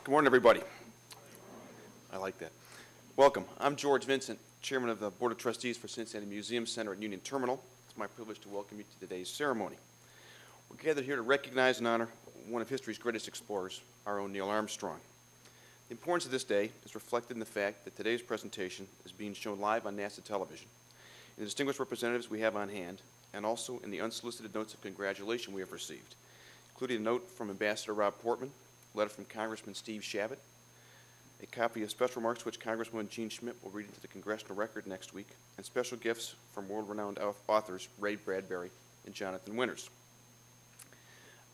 Good morning, everybody. I like that. Welcome. I'm George Vincent, Chairman of the Board of Trustees for Cincinnati Museum Center at Union Terminal. It's my privilege to welcome you to today's ceremony. We're gathered here to recognize and honor one of history's greatest explorers, our own Neil Armstrong. The importance of this day is reflected in the fact that today's presentation is being shown live on NASA television, in the distinguished representatives we have on hand, and also in the unsolicited notes of congratulation we have received, including a note from Ambassador Rob Portman, a letter from Congressman Steve Shabbat, a copy of special remarks which Congresswoman Jean Schmidt will read into the congressional record next week, and special gifts from world-renowned authors Ray Bradbury and Jonathan Winters.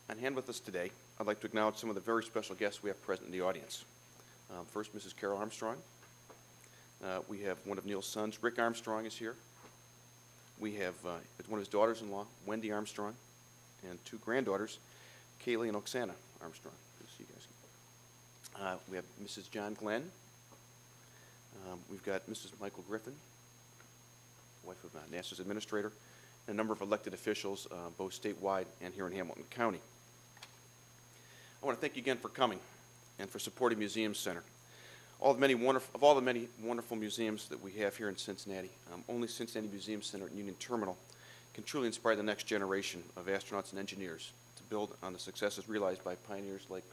On hand with us today, I'd like to acknowledge some of the very special guests we have present in the audience. First, Mrs. Carol Armstrong. We have one of Neil's sons, Rick Armstrong, is here. We have one of his daughters-in-law, Wendy Armstrong, and two granddaughters, Kaylee and Oksana Armstrong. Good to see you guys. We have Mrs. John Glenn. We've got Mrs. Michael Griffin, wife of NASA's administrator, and a number of elected officials, both statewide and here in Hamilton County. I want to thank you again for coming and for supporting Museum Center. Of all the many wonderful museums that we have here in Cincinnati, only Cincinnati Museum Center and Union Terminal can truly inspire the next generation of astronauts and engineers to build on the successes realized by pioneers like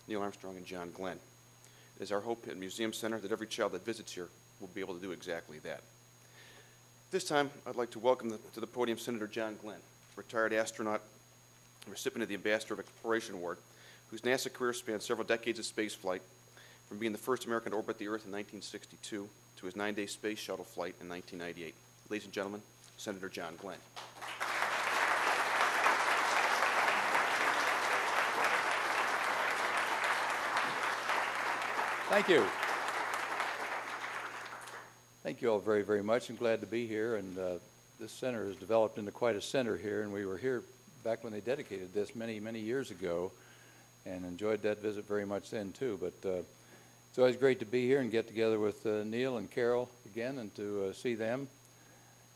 Neil Armstrong and John Glenn. It is our hope at Museum Center that every child that visits here will be able to do exactly that. This time, I'd like to welcome to the podium Senator John Glenn, retired astronaut, recipient of the Ambassador of Exploration Award, whose NASA career spanned several decades of space flight, from being the first American to orbit the Earth in 1962 to his 9-day space shuttle flight in 1998. Ladies and gentlemen, Senator John Glenn. Thank you. Thank you all very, very much. I'm glad to be here. And this center has developed into quite a center here. And we were here back when they dedicated this many, many years ago, and enjoyed that visit very much then, too. But it's always great to be here and get together with Neil and Carol again and to see them.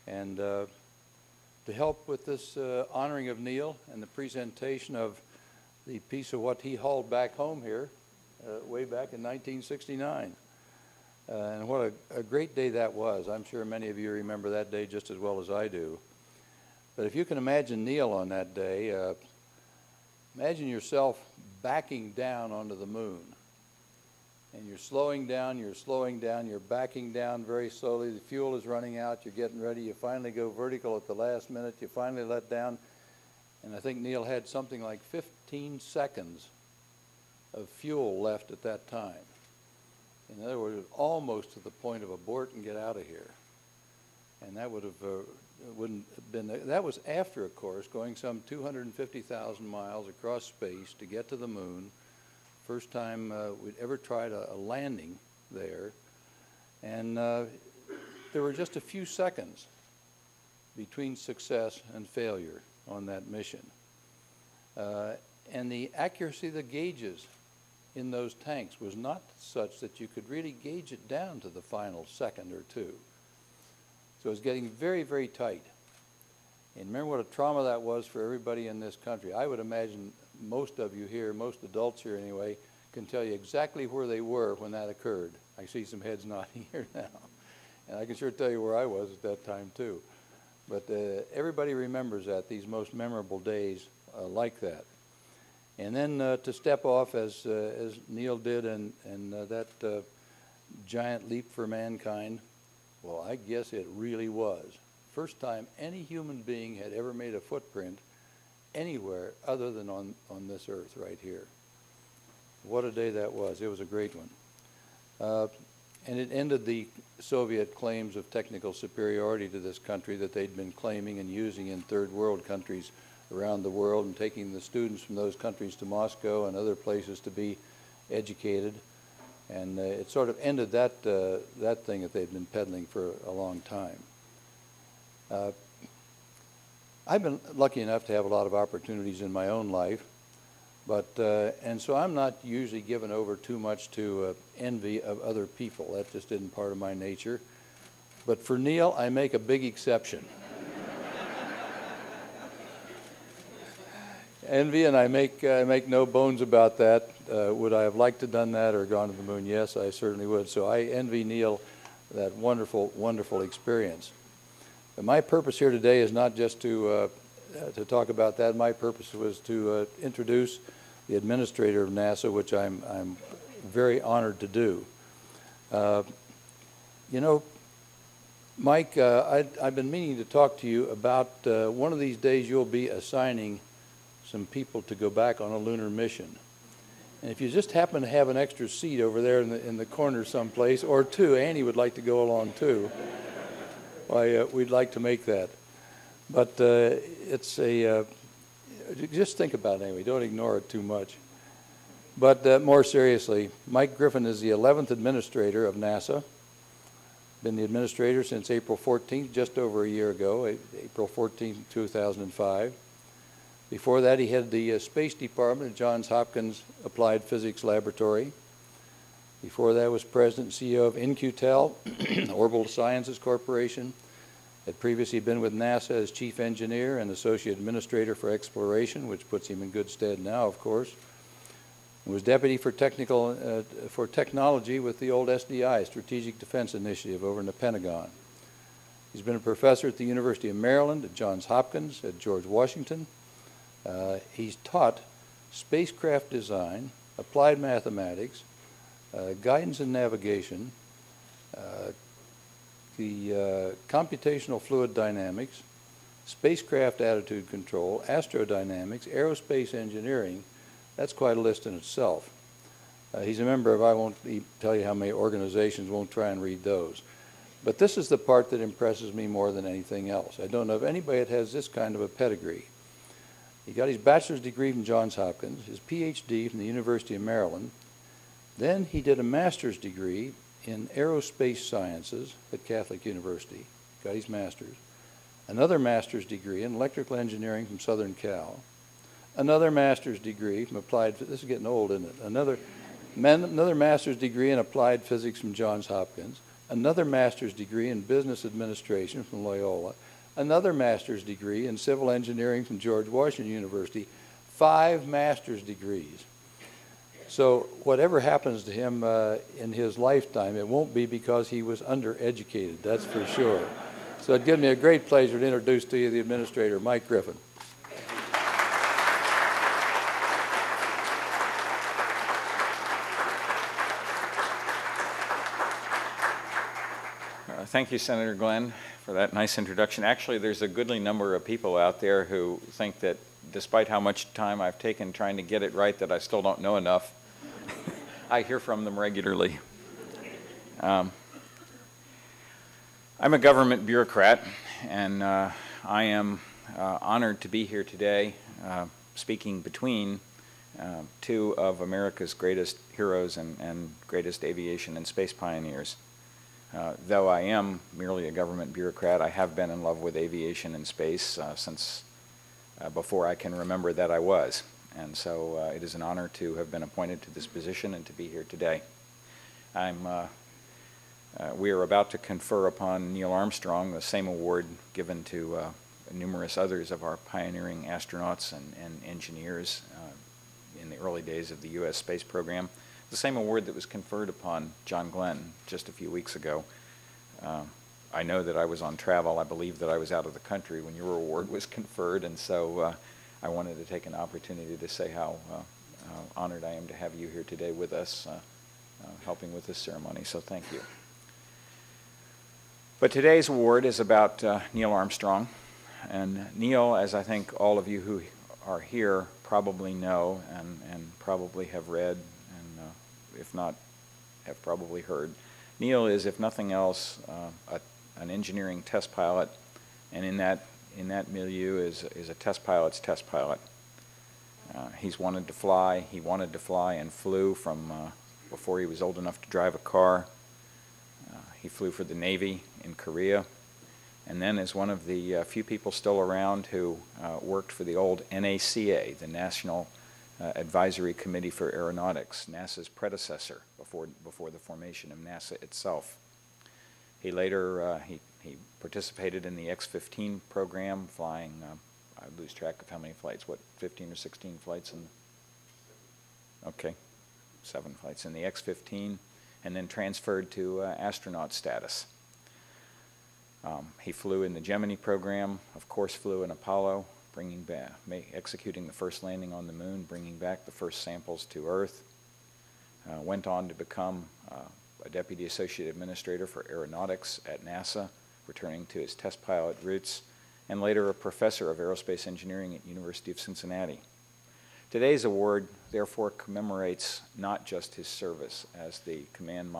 And to help with this honoring of Neil and the presentation of the piece of what he hauled back home here way back in 1969. And what a great day that was. I'm sure many of you remember that day just as well as I do. But if you can imagine Neil on that day, imagine yourself backing down onto the moon. And you're slowing down, you're backing down very slowly. The fuel is running out, you're getting ready. You finally go vertical at the last minute. You finally let down. And I think Neil had something like 15 seconds of fuel left at that time. In other words, almost to the point of abort and get out of here. And that wouldn't have been, that was after, of course, going some 250,000 miles across space to get to the moon. First time we'd ever tried a landing there. And there were just a few seconds between success and failure on that mission. And the accuracy of the gauges in those tanks was not such that you could really gauge it down to the final second or two. So it was getting very, very tight. And remember what a trauma that was for everybody in this country. I would imagine most of you here, most adults here anyway, can tell you exactly where they were when that occurred. I see some heads nodding here now. And I can sure tell you where I was at that time too. But everybody remembers that, these most memorable days like that. And then to step off as Neil did and that giant leap for mankind, well, I guess it really was. First time any human being had ever made a footprint anywhere other than on this earth right here. What a day that was. It was a great one. And it ended the Soviet claims of technical superiority to this country that they'd been claiming and using in third world countries around the world, and taking the students from those countries to Moscow and other places to be educated. And it sort of ended that thing that they'd been peddling for a long time. I've been lucky enough to have a lot of opportunities in my own life, but and so I'm not usually given over too much to envy of other people. That just isn't part of my nature. But for Neil, I make a big exception. Envy, and I make no bones about that. Would I have liked to have done that or gone to the moon? Yes, I certainly would. So I envy Neil that wonderful, wonderful experience. But my purpose here today is not just to talk about that. My purpose was to introduce the administrator of NASA, which I'm very honored to do. You know, Mike, I've been meaning to talk to you about one of these days you'll be assigning some people to go back on a lunar mission. And if you just happen to have an extra seat over there in the corner someplace, or two, Annie would like to go along too, why, we'd like to make that. But it's a, just think about it anyway, don't ignore it too much. But more seriously, Mike Griffin is the 11th administrator of NASA. Been the administrator since April 14th, just over a year ago, April 14th, 2005. Before that, he headed the Space Department at Johns Hopkins Applied Physics Laboratory. Before that, was president and CEO of In-Q-Tel, Orbital Sciences Corporation. Had previously been with NASA as chief engineer and associate administrator for exploration, which puts him in good stead now, of course. Was deputy for technology with the old SDI, Strategic Defense Initiative, over in the Pentagon. He's been a professor at the University of Maryland, at Johns Hopkins, at George Washington. He's taught spacecraft design, applied mathematics, guidance and navigation, the computational fluid dynamics, spacecraft attitude control, astrodynamics, aerospace engineering. That's quite a list in itself. He's a member of, I won't tell you how many organizations, won't try and read those. But this is the part that impresses me more than anything else. I don't know of anybody that has this kind of a pedigree. He got his bachelor's degree from Johns Hopkins, his PhD from the University of Maryland. Then he did a master's degree in aerospace sciences at Catholic University, got his master's. Another master's degree in electrical engineering from Southern Cal. Another master's degree from applied, this is getting old, isn't it? Another master's degree in applied physics from Johns Hopkins. Another master's degree in business administration from Loyola. Another master's degree in civil engineering from George Washington University. 5 master's degrees. So whatever happens to him in his lifetime, it won't be because he was undereducated, that's for sure. So it gives me a great pleasure to introduce to you the administrator, Mike Griffin. Thank you, Senator Glenn, for that nice introduction. Actually, there's a goodly number of people out there who think that despite how much time I've taken trying to get it right, that I still don't know enough. I hear from them regularly. I'm a government bureaucrat, and I am honored to be here today speaking between two of America's greatest heroes and greatest aviation and space pioneers. Though I am merely a government bureaucrat, I have been in love with aviation and space since before I can remember that I was. And so it is an honor to have been appointed to this position and to be here today. We are about to confer upon Neil Armstrong the same award given to numerous others of our pioneering astronauts and engineers in the early days of the U.S. space program. The same award that was conferred upon John Glenn just a few weeks ago. I know that I was on travel. I believe that I was out of the country when your award was conferred, and so I wanted to take an opportunity to say how honored I am to have you here today with us, helping with this ceremony, so thank you. But today's award is about Neil Armstrong, and Neil, as I think all of you who are here probably know and probably have read, if not, have probably heard. Neil is, if nothing else, an engineering test pilot, and in that milieu is a test pilot's test pilot. He wanted to fly and flew from before he was old enough to drive a car. He flew for the Navy in Korea, and then is one of the few people still around who worked for the old NACA, the National Advisory Committee for Aeronautics, NASA's predecessor before the formation of NASA itself. He later he participated in the X-15 program, flying I lose track of how many flights, what, 15 or 16 flights in, okay, 7 flights in the X-15, and then transferred to astronaut status. He flew in the Gemini program, of course flew in Apollo, bringing back, executing the first landing on the moon, bringing back the first samples to Earth. Went on to become a Deputy Associate Administrator for Aeronautics at NASA, returning to his test pilot roots, and later a Professor of Aerospace Engineering at University of Cincinnati. Today's award therefore commemorates not just his service as the command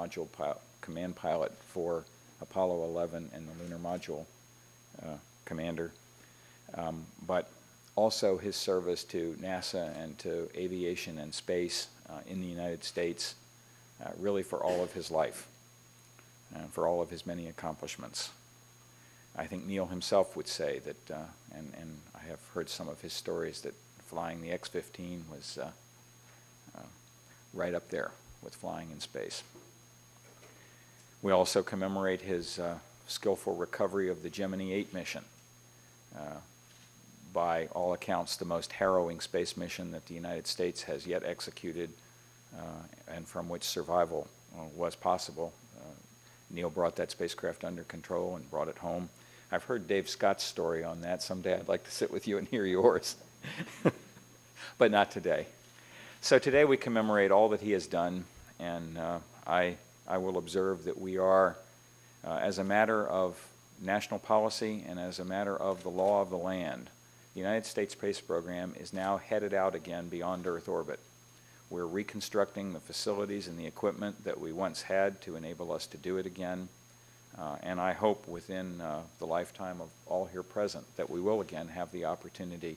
pilot for Apollo 11 and the Lunar Module commander, but also his service to NASA and to aviation and space in the United States, really for all of his life and for all of his many accomplishments. I think Neil himself would say that, and I have heard some of his stories, that flying the X-15 was right up there with flying in space. We also commemorate his skillful recovery of the Gemini 8 mission. By all accounts, the most harrowing space mission that the United States has yet executed, and from which survival was possible. Neil brought that spacecraft under control and brought it home. I've heard Dave Scott's story on that. Someday I'd like to sit with you and hear yours, but not today. So today we commemorate all that he has done, and I will observe that we are, as a matter of national policy and as a matter of the law of the land, the United States Space Program is now headed out again beyond Earth orbit. We're reconstructing the facilities and the equipment that we once had to enable us to do it again. And I hope within the lifetime of all here present that we will again have the opportunity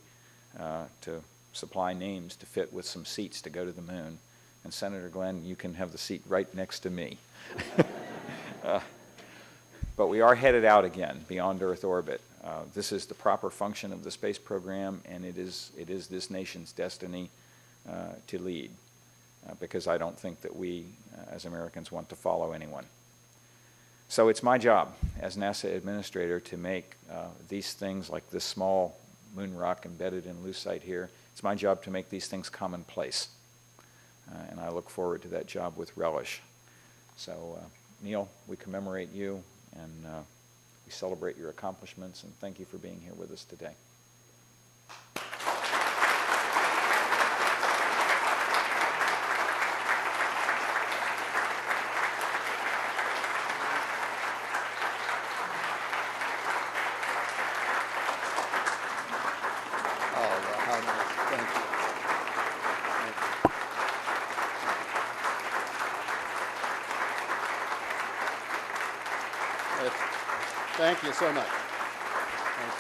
to supply names to fit with some seats to go to the moon. And Senator Glenn, you can have the seat right next to me. But we are headed out again beyond Earth orbit. This is the proper function of the space program, and it is this nation's destiny to lead, because I don't think that we as Americans want to follow anyone. So it's my job as NASA administrator to make these things, like this small moon rock embedded in lucite here, it's my job to make these things commonplace. And I look forward to that job with relish. So Neil, we commemorate you, and we celebrate your accomplishments, and thank you for being here with us today. Thank you so much. Thank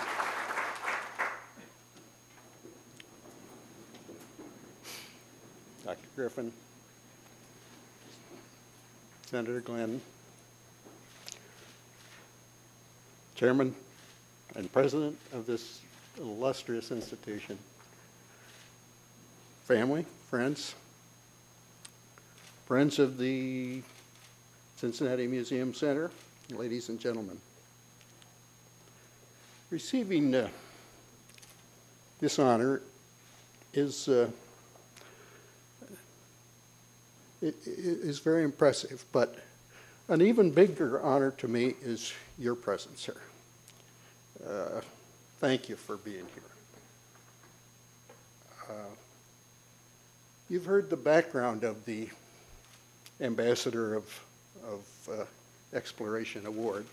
you. Dr. Griffin, Senator Glenn, Chairman and President of this illustrious institution, family, friends of the Cincinnati Museum Center, ladies and gentlemen. Receiving this honor is very impressive, but an even bigger honor to me is your presence here. Thank you for being here. You've heard the background of the Ambassador of Exploration Award.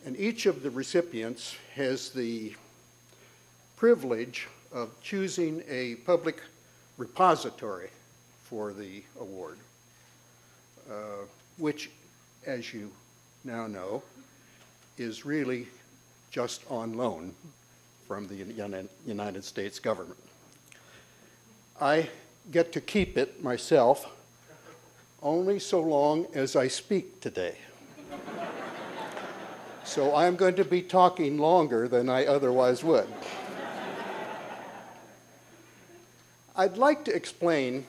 And each of the recipients has the privilege of choosing a public repository for the award, which, as you now know, is really just on loan from the United States government. I get to keep it myself only so long as I speak today. So I'm going to be talking longer than I otherwise would. I'd like to explain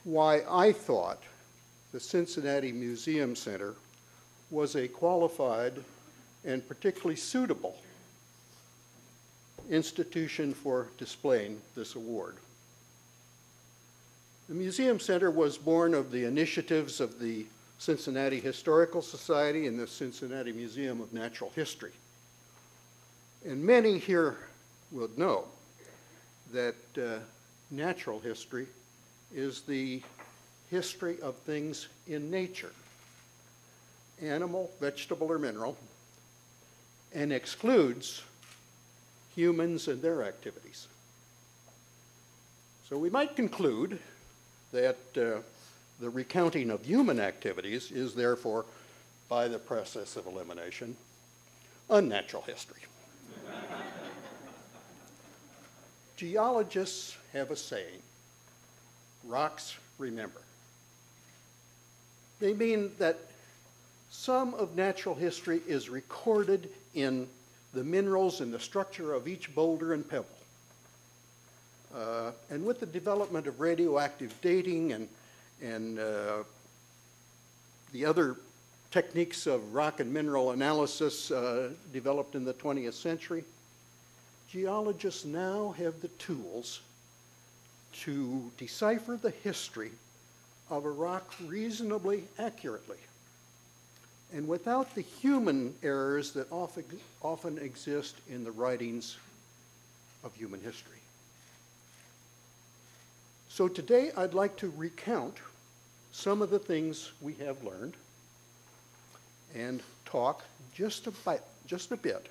why I thought the Cincinnati Museum Center was a qualified and particularly suitable institution for displaying this award. The Museum Center was born of the initiatives of the Cincinnati Historical Society and the Cincinnati Museum of Natural History. And many here will know that natural history is the history of things in nature, animal, vegetable, or mineral, and excludes humans and their activities. So we might conclude that the recounting of human activities is therefore, by the process of elimination, unnatural history. Geologists have a saying, rocks remember. They mean that some of natural history is recorded in the minerals and the structure of each boulder and pebble. And with the development of radioactive dating and the other techniques of rock and mineral analysis developed in the 20th century, geologists now have the tools to decipher the history of a rock reasonably accurately, and without the human errors that often exist in the writings of human history. So today I'd like to recount some of the things we have learned and talk just a bit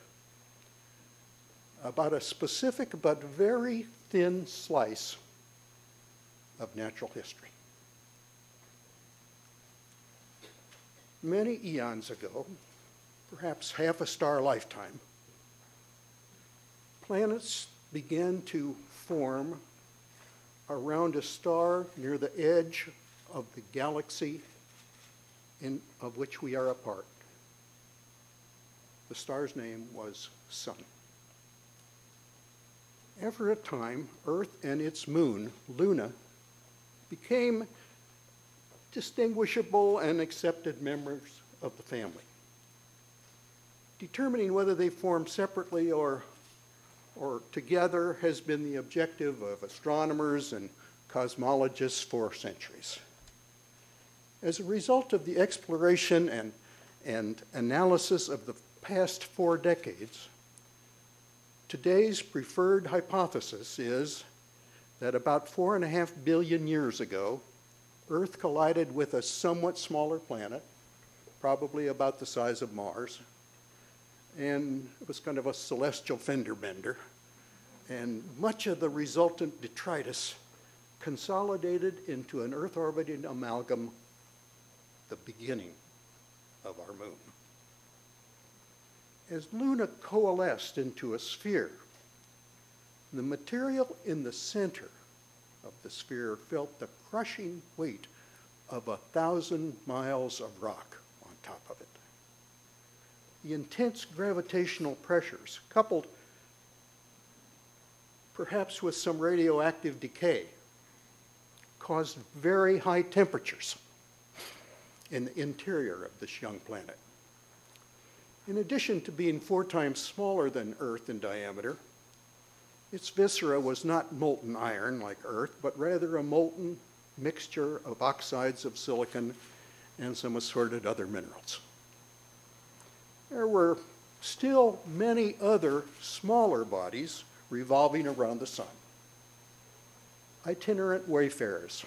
about a specific but very thin slice of natural history. Many eons ago, perhaps half a star lifetime, planets began to form around a star near the edge of the galaxy of which we are a part. The star's name was Sun. After a time, Earth and its moon, Luna, became distinguishable and accepted members of the family. Determining whether they formed separately or together has been the objective of astronomers and cosmologists for centuries. As a result of the exploration and analysis of the past 4 decades, today's preferred hypothesis is that about 4.5 billion years ago, Earth collided with a somewhat smaller planet, probably about the size of Mars, and it was kind of a celestial fender bender. And much of the resultant detritus consolidated into an Earth-orbiting amalgam, the beginning of our moon. As Luna coalesced into a sphere, the material in the center of the sphere felt the crushing weight of 1,000 miles of rock on top of it. The intense gravitational pressures, coupled perhaps with some radioactive decay, caused very high temperatures in the interior of this young planet. In addition to being 4 times smaller than Earth in diameter, its viscera was not molten iron like Earth, but rather a molten mixture of oxides of silicon and some assorted other minerals. There were still many other smaller bodies revolving around the sun, itinerant wayfarers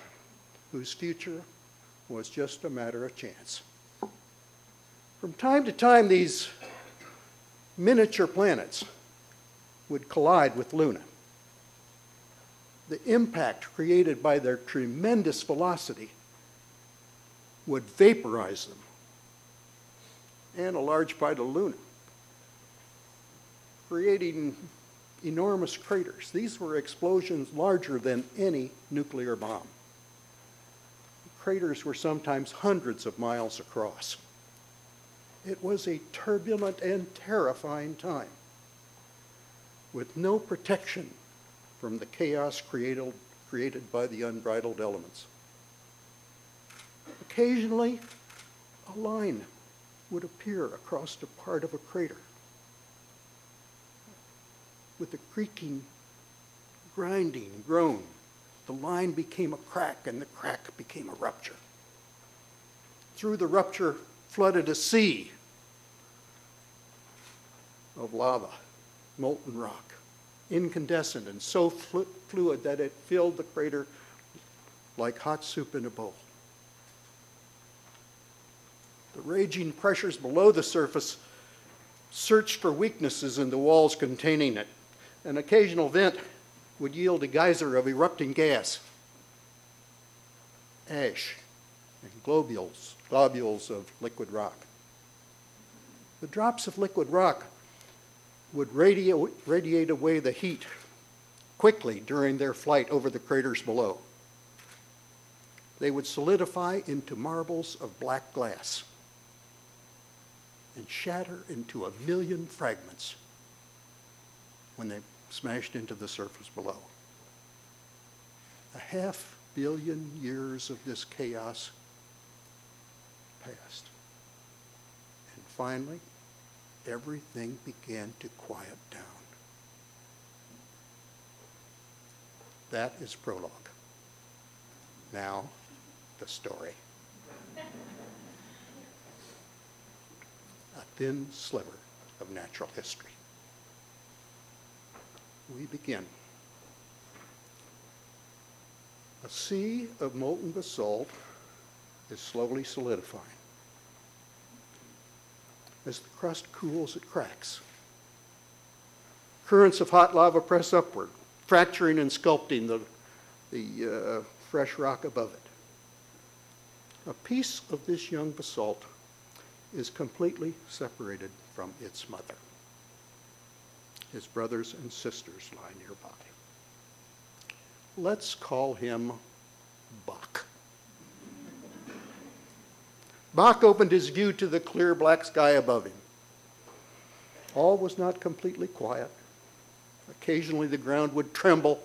whose future was just a matter of chance. From time to time, these miniature planets would collide with Luna. The impact created by their tremendous velocity would vaporize them and a large part of Luna, creating enormous craters. These were explosions larger than any nuclear bomb. The craters were sometimes hundreds of miles across. It was a turbulent and terrifying time, with no protection from the chaos created by the unbridled elements. Occasionally, a line would appear across a part of a crater. with a creaking, grinding groan, the line became a crack, and the crack became a rupture. Through the rupture flooded a sea of lava, molten rock, incandescent and so fluid that it filled the crater like hot soup in a bowl. The raging pressures below the surface searched for weaknesses in the walls containing it. An occasional vent would yield a geyser of erupting gas, ash, and globules of liquid rock. The drops of liquid rock would radiate away the heat quickly during their flight over the craters below. They would solidify into marbles of black glass and shatter into 1,000,000 fragments when they smashed into the surface below. 500 million years of this chaos passed. And finally, everything began to quiet down. That is prologue. Now, the story. A thin sliver of natural history. We begin. A sea of molten basalt is slowly solidifying. As the crust cools, it cracks. Currents of hot lava press upward, fracturing and sculpting the fresh rock above it. A piece of this young basalt is completely separated from its mother. His brothers and sisters lie nearby. Let's call him Bach. Bach opened his view to the clear black sky above him. All was not completely quiet. Occasionally the ground would tremble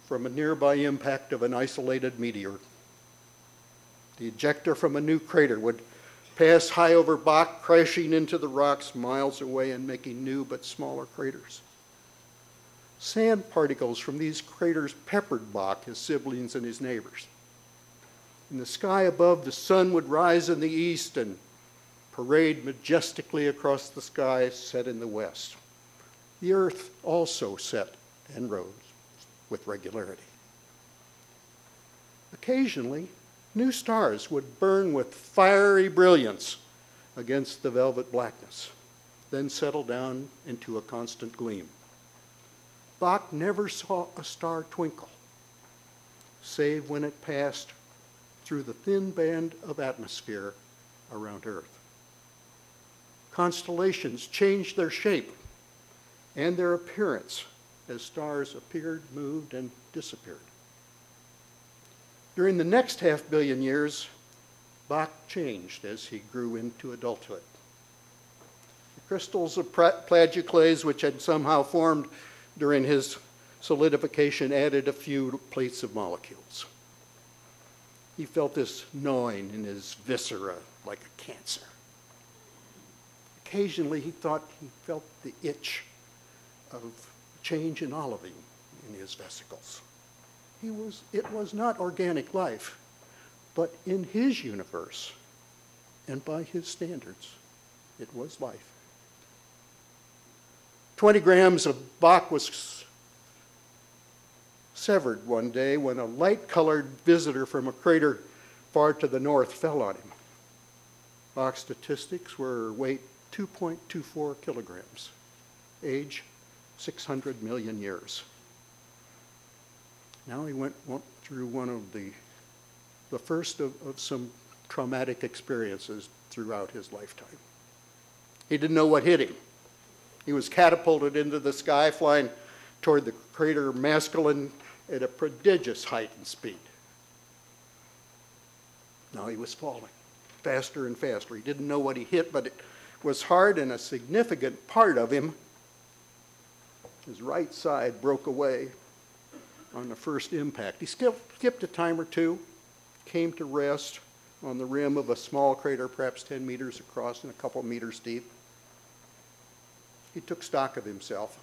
from a nearby impact of an isolated meteor. The ejector from a new crater would pass high over Bach, crashing into the rocks miles away and making new but smaller craters. Sand particles from these craters peppered Bach, his siblings, and his neighbors. In the sky above, the sun would rise in the east and parade majestically across the sky set in the west. The earth also set and rose with regularity. Occasionally, new stars would burn with fiery brilliance against the velvet blackness, then settle down into a constant gleam. Bach never saw a star twinkle, save when it passed through the thin band of atmosphere around Earth. Constellations changed their shape and their appearance as stars appeared, moved, and disappeared. During the next 500 million years, Bach changed as he grew into adulthood. The crystals of plagioclase, which had somehow formed during his solidification, added a few plates of molecules. He felt this gnawing in his viscera like a cancer. Occasionally, he thought he felt the itch of change in olivine in his vesicles. It was not organic life, but in his universe, and by his standards, it was life. 20 grams of Bach was severed one day when a light-colored visitor from a crater far to the north fell on him. Bach's statistics were weight 2.24 kilograms, age 600 million years. Now he went through one of the first of some traumatic experiences throughout his lifetime. He didn't know what hit him. He was catapulted into the sky, flying toward the crater Masculine at a prodigious height and speed. Now he was falling faster and faster. He didn't know what he hit, but it was hard, and a significant part of him, his right side, broke away on the first impact. He skipped a time or two, came to rest on the rim of a small crater, perhaps 10 meters across and a couple meters deep. He took stock of himself.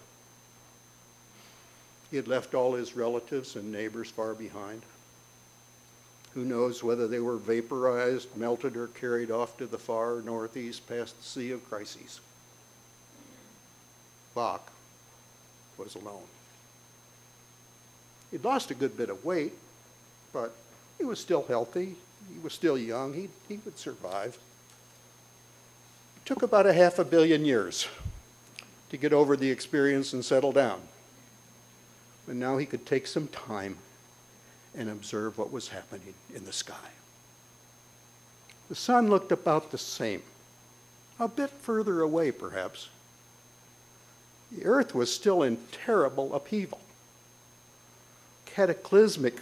He had left all his relatives and neighbors far behind. Who knows whether they were vaporized, melted, or carried off to the far northeast past the Sea of Crises. Bach was alone. He'd lost a good bit of weight, but he was still healthy. He was still young. He would survive. It took about 500 million years to get over the experience and settle down. But now he could take some time and observe what was happening in the sky. The sun looked about the same, a bit further away perhaps. The earth was still in terrible upheaval. Cataclysmic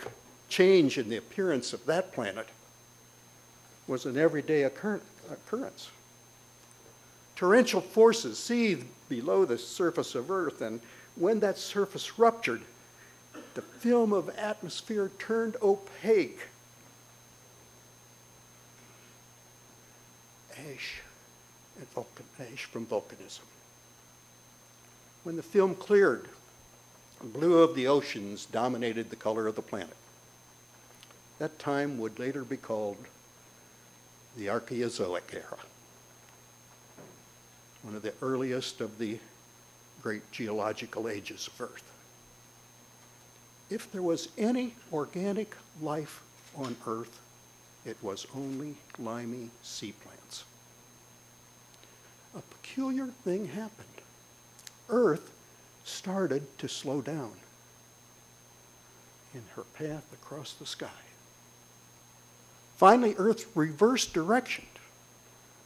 change in the appearance of that planet was an everyday occurrence. Torrential forces seethed below the surface of Earth, and when that surface ruptured, the film of atmosphere turned opaque. Ash from volcanism. When the film cleared, the blue of the oceans dominated the color of the planet. That time would later be called the Archaeozoic era, one of the earliest of the great geological ages of Earth. If there was any organic life on Earth, it was only limy sea plants. A peculiar thing happened. Earth started to slow down in her path across the sky. Finally, Earth reversed direction.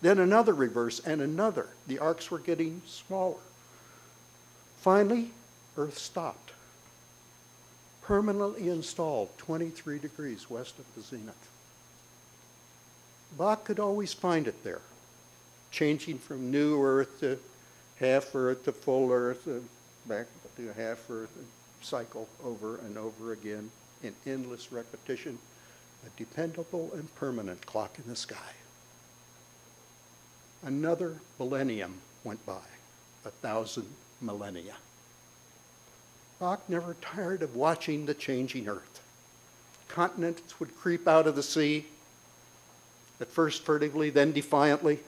Then another reverse and another. The arcs were getting smaller. Finally, Earth stopped. Permanently installed 23 degrees west of the zenith. Bach could always find it there, changing from new Earth to half Earth to full Earth, back to half Earth, cycle over and over again in endless repetition, a dependable and permanent clock in the sky. Another millennium went by, 1,000 millennia. Bach never tired of watching the changing Earth. Continents would creep out of the sea, at first furtively, then defiantly.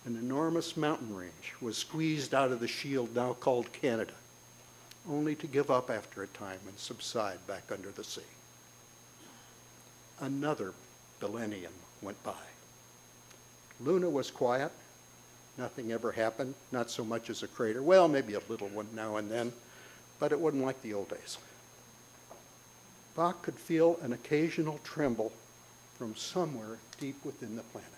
An enormous mountain range was squeezed out of the shield now called Canada, only to give up after a time and subside back under the sea. Another millennium went by. Luna was quiet. Nothing ever happened, not so much as a crater. Well, maybe a little one now and then, but it wasn't like the old days. Bach could feel an occasional tremble from somewhere deep within the planet.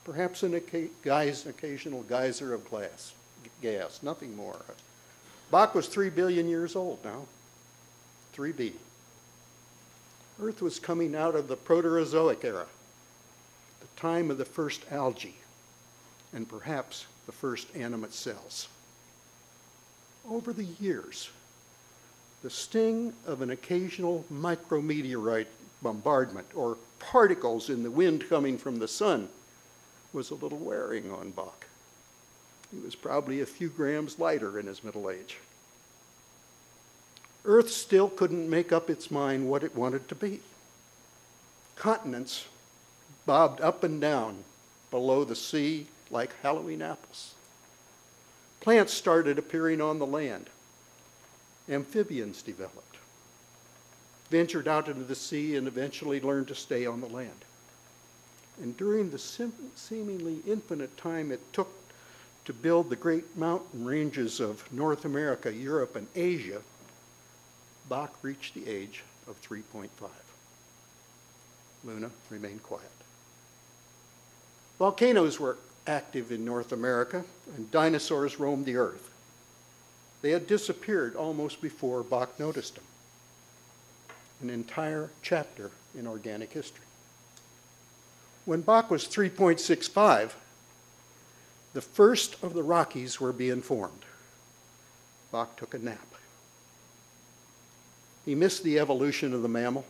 Perhaps an occasional geyser of gas, nothing more. Bach was 3 billion years old now, 3B. Earth was coming out of the Proterozoic era, the time of the first algae, and perhaps the first animate cells. Over the years, the sting of an occasional micrometeorite bombardment or particles in the wind coming from the sun was a little wearing on Bach. He was probably a few grams lighter in his middle age. Earth still couldn't make up its mind what it wanted to be. Continents bobbed up and down below the sea like Halloween apples. Plants started appearing on the land. Amphibians developed, ventured out into the sea, and eventually learned to stay on the land. And during the seemingly infinite time it took to build the great mountain ranges of North America, Europe, and Asia, Bach reached the age of 3.5. Luna remained quiet. Volcanoes were active in North America, and dinosaurs roamed the earth. They had disappeared almost before Bach noticed them. An entire chapter in organic history. When Bach was 3.65, the first of the Rockies were being formed. Bach took a nap. He missed the evolution of the mammal,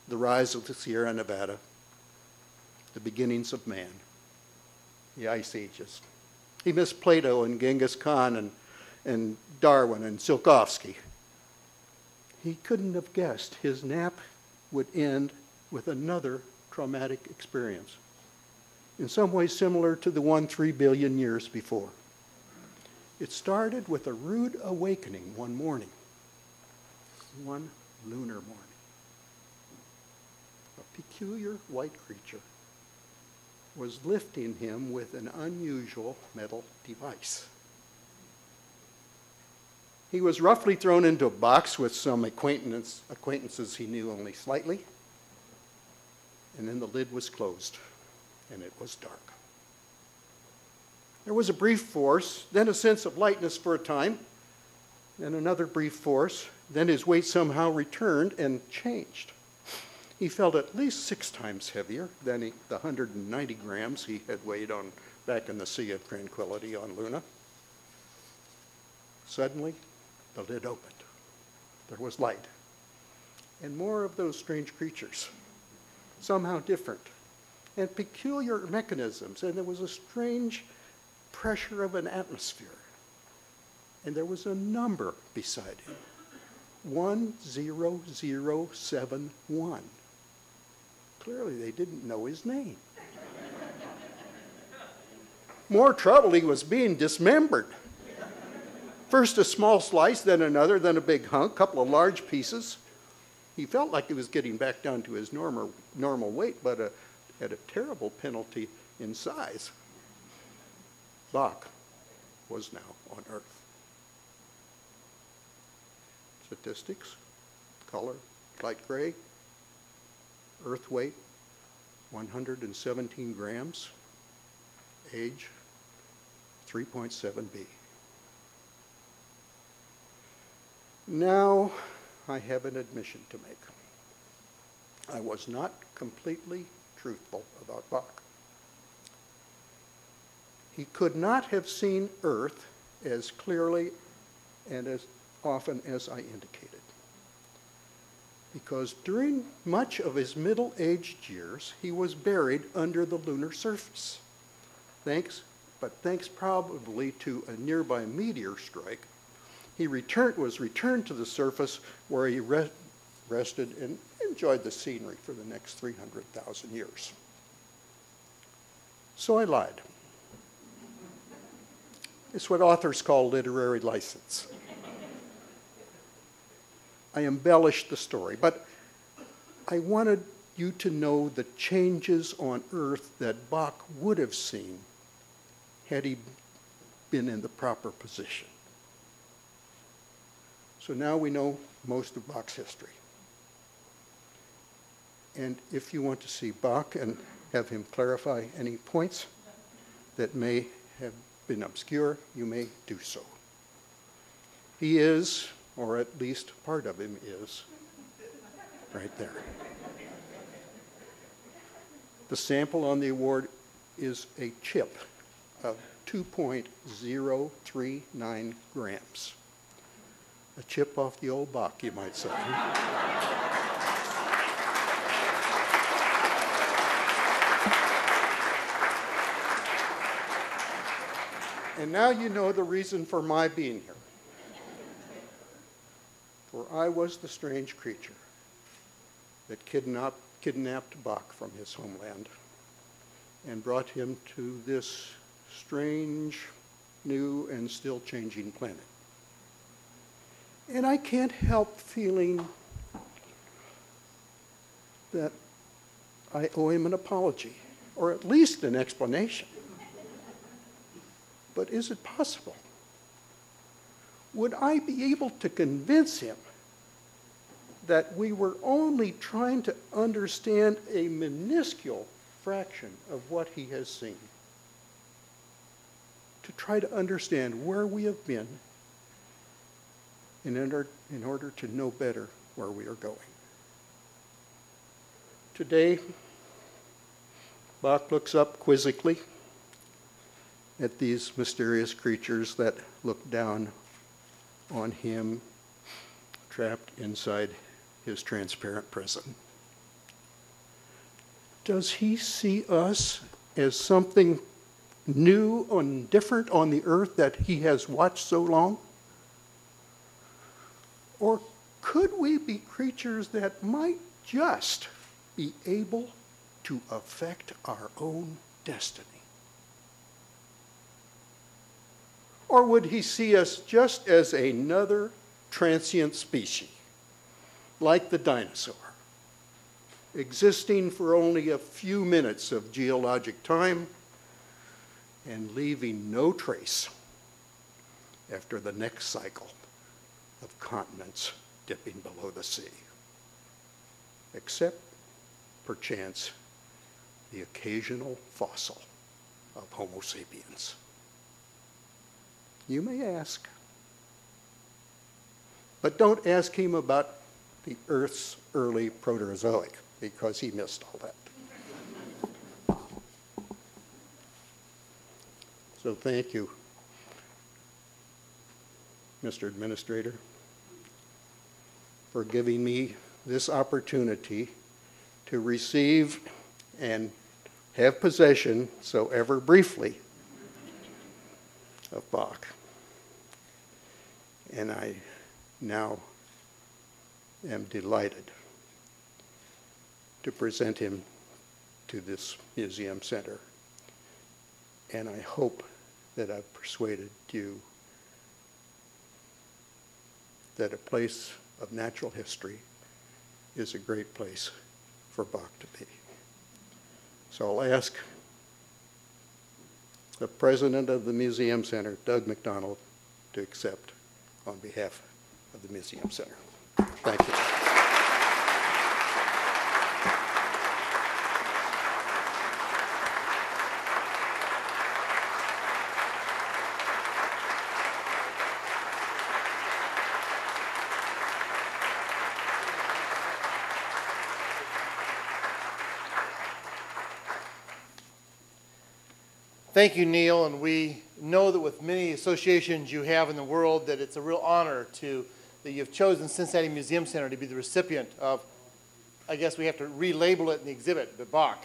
the rise of the Sierra Nevada, the beginnings of man, the ice ages. He missed Plato and Genghis Khan and Darwin and Tsiolkovsky, he couldn't have guessed his nap would end with another traumatic experience, in some ways similar to the one 3 billion years before. It started with a rude awakening one morning, one lunar morning. A peculiar white creature was lifting him with an unusual metal device. He was roughly thrown into a box with some acquaintances he knew only slightly, and then the lid was closed, and it was dark. There was a brief force, then a sense of lightness for a time, then another brief force, then his weight somehow returned and changed. He felt at least 6 times heavier than the 190 grams he had weighed on back in the Sea of Tranquility on Luna. Suddenly, the lid opened. There was light, and more of those strange creatures, somehow different, and peculiar mechanisms, and there was a strange pressure of an atmosphere. And there was a number beside him, 10071. Clearly, they didn't know his name. More trouble, he was being dismembered. First a small slice, then another, then a big hunk, couple of large pieces. He felt like he was getting back down to his normal weight, but at a terrible penalty in size. Bach was now on Earth. Statistics, color, light gray, Earth weight, 117 grams, age, 3.7b. Now, I have an admission to make. I was not completely truthful about Bach. He could not have seen Earth as clearly and as often as I indicated, because during much of his middle-aged years, he was buried under the lunar surface. Thanks probably to a nearby meteor strike, he was returned to the surface where he rested and enjoyed the scenery for the next 300,000 years. So I lied. It's what authors call literary license. I embellished the story, but I wanted you to know the changes on Earth that Bach would have seen had he been in the proper position. So now we know most of Bach's history. And if you want to see Bach and have him clarify any points that may have been obscure, you may do so. He is, or at least part of him is, right there. The sample on the award is a chip of 2.039 grams. A chip off the old Bach, you might say. And now you know the reason for my being here. For I was the strange creature that kidnapped Bach from his homeland and brought him to this strange, new, and still changing planet. And I can't help feeling that I owe him an apology, or at least an explanation. But is it possible? Would I be able to convince him that we were only trying to understand a minuscule fraction of what he has seen? To try to understand where we have been in order to know better where we are going. Today, Bach looks up quizzically at these mysterious creatures that look down on him, trapped inside his transparent prison. Does he see us as something new and different on the earth that he has watched so long? Or could we be creatures that might just be able to affect our own destiny? Or would he see us just as another transient species, like the dinosaur, existing for only a few minutes of geologic time and leaving no trace after the next cycle of continents dipping below the sea, except, perchance, the occasional fossil of Homo sapiens? You may ask, but don't ask him about the Earth's early Proterozoic, because he missed all that. So thank you, Mr. Administrator, for giving me this opportunity to receive and have possession, so ever briefly, of Bach. And I now am delighted to present him to this museum center. And I hope that I've persuaded you that a place of natural history is a great place for Bach to be. So I'll ask the president of the Museum Center, Doug McDonald, to accept on behalf of the Museum Center. Thank you. Thank you, Neil, and we know that with many associations you have in the world that it's a real honor that you've chosen Cincinnati Museum Center to be the recipient of, I guess we have to relabel it in the exhibit, but Bach.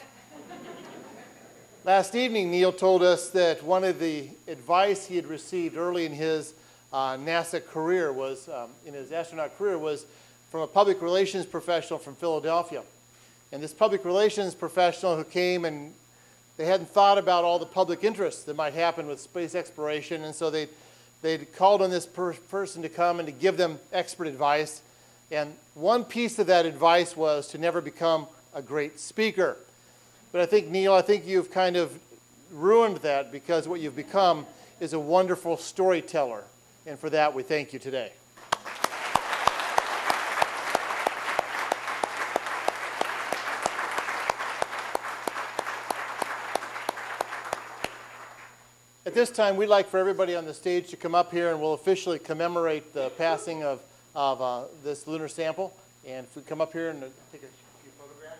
Last evening, Neil told us that one of the advice he had received early in his NASA career was, in his astronaut career, was from a public relations professional from Philadelphia. And this public relations professional who came, and they hadn't thought about all the public interest that might happen with space exploration, and so they'd called on this person to come and to give them expert advice. And one piece of that advice was to never become a great speaker. But I think, Neil, I think you've kind of ruined that, because what you've become is a wonderful storyteller. And for that, we thank you today. At this time, we'd like for everybody on the stage to come up here, and we'll officially commemorate the passing of this lunar sample. And if we come up here and take a few photographs.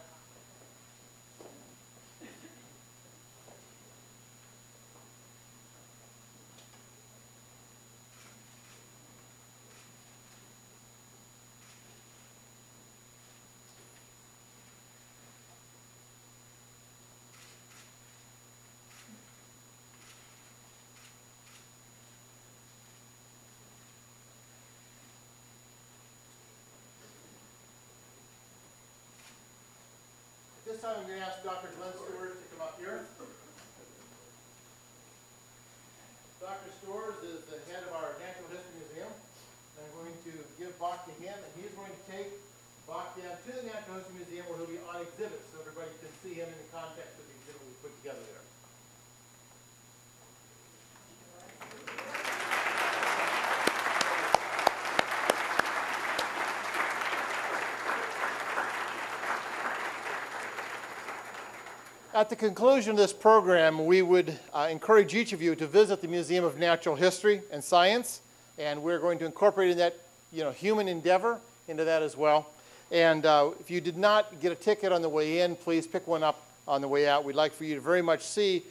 This time I'm going to ask Dr. Glenn Stewart to come up here. Dr. Stewart is the head of our Natural History Museum. I'm going to give Bach to him, and he's going to take Bach down to the Natural History Museum, where he'll be on exhibit, so everybody can see him in the context of the exhibit we put together there. At the conclusion of this program, we would encourage each of you to visit the Museum of Natural History and Science, and we're going to incorporate in that, human endeavor into that as well. And if you did not get a ticket on the way in, please pick one up on the way out. We'd like for you to very much see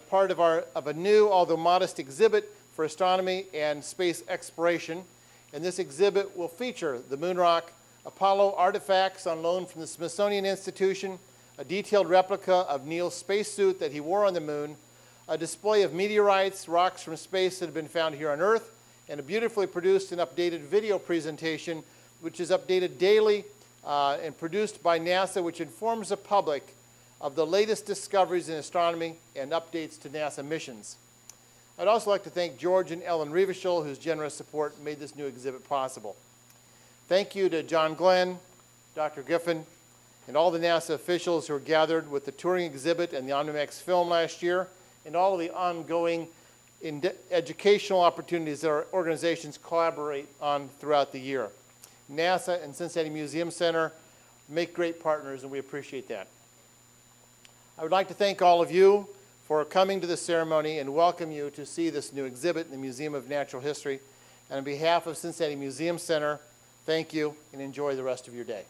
part of a new, although modest, exhibit for astronomy and space exploration. And this exhibit will feature the moon rock Apollo artifacts on loan from the Smithsonian Institution, a detailed replica of Neil's spacesuit that he wore on the moon, a display of meteorites, rocks from space that have been found here on Earth, and a beautifully produced and updated video presentation, which is updated daily and produced by NASA, which informs the public of the latest discoveries in astronomy and updates to NASA missions. I'd also like to thank George and Ellen Revachol, whose generous support made this new exhibit possible. Thank you to John Glenn, Dr. Giffen, and all the NASA officials who were gathered with the touring exhibit and the OmniMax film last year, and all of the ongoing educational opportunities that our organizations collaborate on throughout the year. NASA and Cincinnati Museum Center make great partners, and we appreciate that. I would like to thank all of you for coming to the ceremony and welcome you to see this new exhibit in the Museum of Natural History. And on behalf of Cincinnati Museum Center, thank you and enjoy the rest of your day.